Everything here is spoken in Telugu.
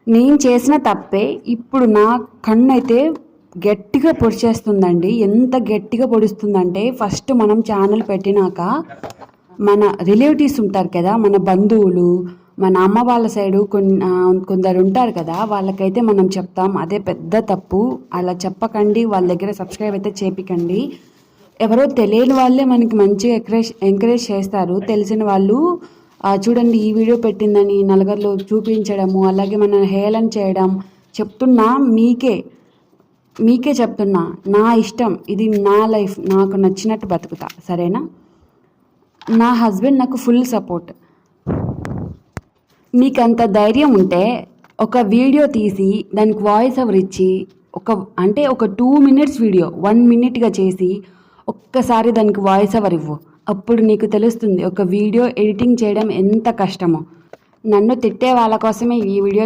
నేను చేసిన తప్పే ఇప్పుడు నా కన్ను అయితే గట్టిగా పొడిచేస్తుందండి. ఎంత గట్టిగా పొడుస్తుందంటే, ఫస్ట్ మనం ఛానల్ పెట్టినాక మన రిలేటివ్స్ ఉంటారు కదా, మన బంధువులు, మన అమ్మ వాళ్ళ సైడు కొందరు ఉంటారు కదా, వాళ్ళకైతే మనం చెప్తాం. అదే పెద్ద తప్పు. అలా చెప్పకండి, వాళ్ళ దగ్గర సబ్స్క్రైబ్ అయితే చేపికండి. ఎవరో తెలియని వాళ్ళే మనకి మంచిగా ఎంకరేజ్ చేస్తారు. తెలిసిన వాళ్ళు చూడండి ఈ వీడియో పెట్టిందని నలుగురిలో చూపించడము, అలాగే మన హేళన చేయడం చెప్తున్నా. మీకే చెప్తున్నా, నా ఇష్టం, ఇది నా లైఫ్, నాకు నచ్చినట్టు బతుకుతా, సరేనా? నా హస్బెండ్ నాకు ఫుల్ సపోర్ట్. మీకు అంత ధైర్యం ఉంటే ఒక వీడియో తీసి దానికి వాయిస్ ఓవర్ ఇచ్చి ఒక 2 minutes వీడియో 1 minute చేసి ఒక్కసారి దానికి వాయిస్ ఓవర్ ఇవ్వు. అప్పుడు నీకు తెలుస్తుంది ఒక వీడియో ఎడిటింగ్ చేయడం ఎంత కష్టమో. నన్ను తిట్టే వాళ్ళ కోసమే ఈ వీడియో